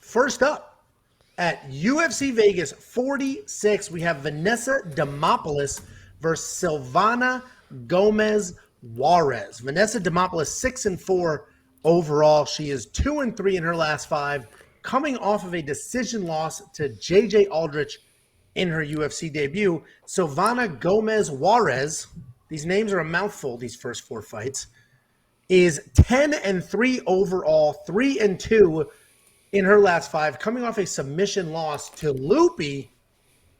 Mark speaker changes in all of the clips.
Speaker 1: First up at UFC Vegas 46, we have Vanessa Demopoulos versus Silvana Gómez Juárez. Vanessa Demopoulos 6-4 overall. She is 2-3 in her last five, coming off of a decision loss to JJ Aldrich in her UFC debut. Silvana Gómez Juárez, these names are a mouthful, these first four fights, is 10-3 overall, 3-2 in her last five, coming off a submission loss to Loopy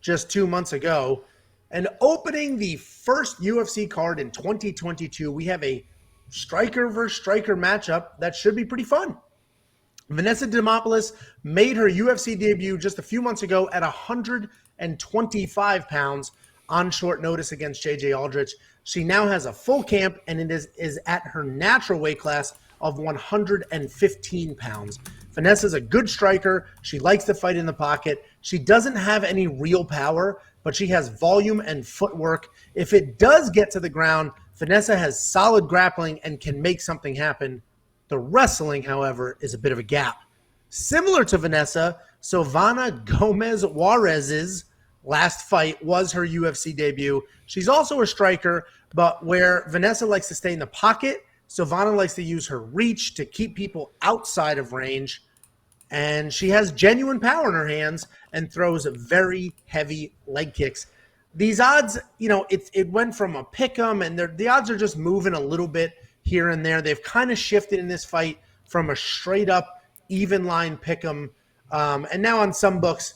Speaker 1: just 2 months ago. And opening the first UFC card in 2022, we have a striker versus striker matchup that should be pretty fun. Vanessa Demopoulos made her UFC debut just a few months ago at 125 pounds on short notice against JJ Aldrich. She now has a full camp and it is at her natural weight class of 115 pounds. Vanessa's a good striker. She likes to fight in the pocket. She doesn't have any real power, but she has volume and footwork. If it does get to the ground, Vanessa has solid grappling and can make something happen. The wrestling, however, is a bit of a gap. Similar to Vanessa, Silvana Gómez Juárez's last fight was her UFC debut. She's also a striker, but where Vanessa likes to stay in the pocket, Silvana likes to use her reach to keep people outside of range. And she has genuine power in her hands and throws very heavy leg kicks. These odds, it went from a pick 'em, and the odds are just moving a little bit here and there. They've kind of shifted in this fight from a straight up even line pick 'em. And now on some books,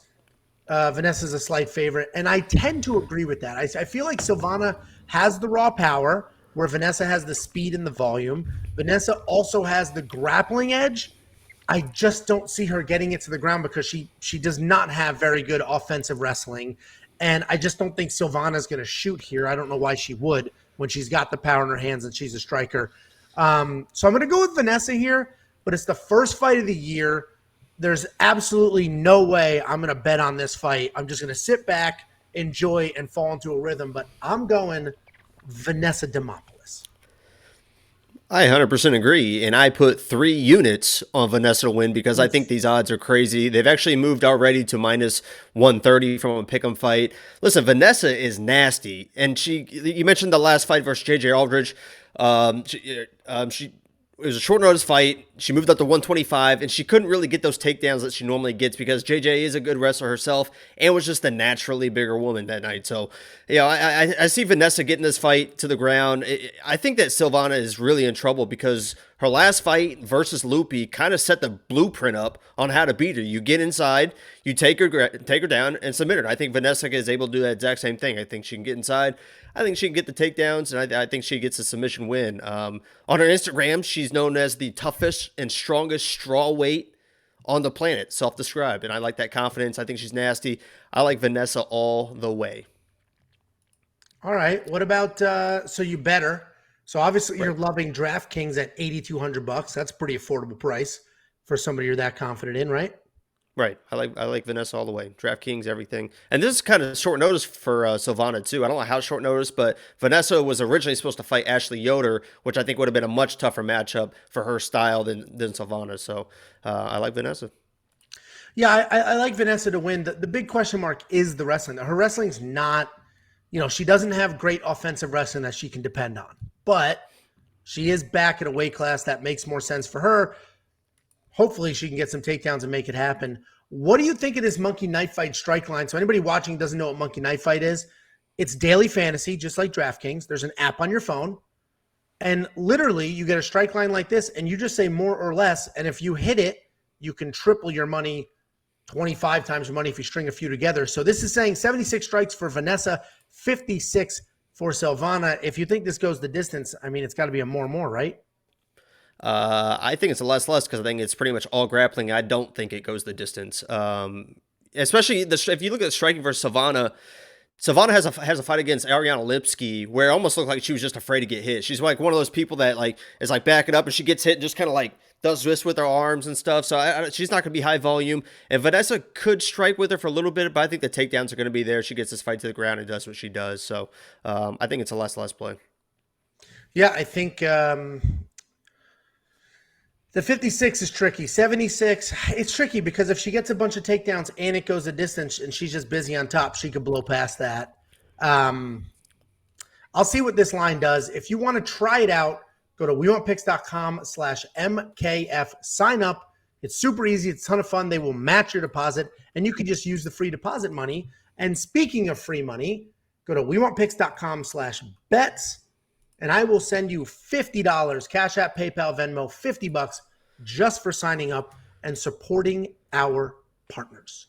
Speaker 1: Vanessa's a slight favorite. And I tend to agree with that. I feel like Silvana has the raw power, where Vanessa has the speed and the volume. Vanessa also has the grappling edge. I just don't see her getting it to the ground because she does not have very good offensive wrestling. And I just don't think Silvana's going to shoot here. I don't know why she would when she's got the power in her hands and she's a striker. So I'm going to go with Vanessa here, but it's the first fight of the year. There's absolutely no way I'm going to bet on this fight. I'm just going to sit back, enjoy, and fall into a rhythm. But I'm going Vanessa Demopoulos.
Speaker 2: I 100% agree, and I put 3 units on Vanessa to win because I think these odds are crazy. They've actually moved already to minus 130 from a pick'em fight. Listen, Vanessa is nasty, and you mentioned the last fight versus JJ Aldrich. It was a short notice fight. She moved up to 125, and she couldn't really get those takedowns that she normally gets because JJ is a good wrestler herself and was just a naturally bigger woman that night. So, I see Vanessa getting this fight to the ground. I think that Silvana is really in trouble because her last fight versus Loopy kind of set the blueprint up on how to beat her. You get inside, you take her down, and submit her. I think Vanessa is able to do that exact same thing. I think she can get inside. I think she can get the takedowns, and I think she gets a submission win. On her Instagram, she's known as the toughest and strongest strawweight on the planet, self-described, and I like that confidence. I think she's nasty. I like Vanessa all the way.
Speaker 1: All right. What about so you better? So obviously
Speaker 2: Right.
Speaker 1: you're loving DraftKings at $8,200. That's a pretty affordable price for somebody you're that confident in, right?
Speaker 2: Right. I like Vanessa all the way. DraftKings, everything. And this is kind of short notice for Silvana, too. I don't know how short notice, but Vanessa was originally supposed to fight Ashley Yoder, which I think would have been a much tougher matchup for her style than Silvana. So I like Vanessa.
Speaker 1: Yeah, I like Vanessa to win. The big question mark is the wrestling. Her wrestling's not, she doesn't have great offensive wrestling that she can depend on. But she is back at a weight class that makes more sense for her. Hopefully she can get some takedowns and make it happen. What do you think of this Monkey Knife Fight strike line? So anybody watching doesn't know what Monkey Knife Fight is. It's daily fantasy, just like DraftKings. There's an app on your phone. And literally you get a strike line like this and you just say more or less. And if you hit it, you can triple your money, 25 times your money if you string a few together. So this is saying 76 strikes for Vanessa, 56 for Silvana. If you think this goes the distance, I mean, it's got to be a more, right?
Speaker 2: I think it's a less because I think it's pretty much all grappling. I don't think it goes the distance. Especially if you look at striking versus Silvana, Silvana has a fight against Ariana Lipski where it almost looked like she was just afraid to get hit. She's like one of those people that is backing up and she gets hit and just kind of does this with her arms and stuff. So she's not going to be high volume. And Vanessa could strike with her for a little bit, but I think the takedowns are going to be there. She gets this fight to the ground and does what she does. So I think it's a less play.
Speaker 1: Yeah, I think The 56 is tricky. 76, it's tricky because if she gets a bunch of takedowns and it goes a distance and she's just busy on top, she could blow past that. I'll see what this line does. If you want to try it out, go to wewantpicks.com/MKF. Sign up. It's super easy. It's a ton of fun. They will match your deposit, and you could just use the free deposit money. And speaking of free money, go to wewantpicks.com/bets, and I will send you $50, Cash App, PayPal, Venmo, $50 just for signing up and supporting our partners.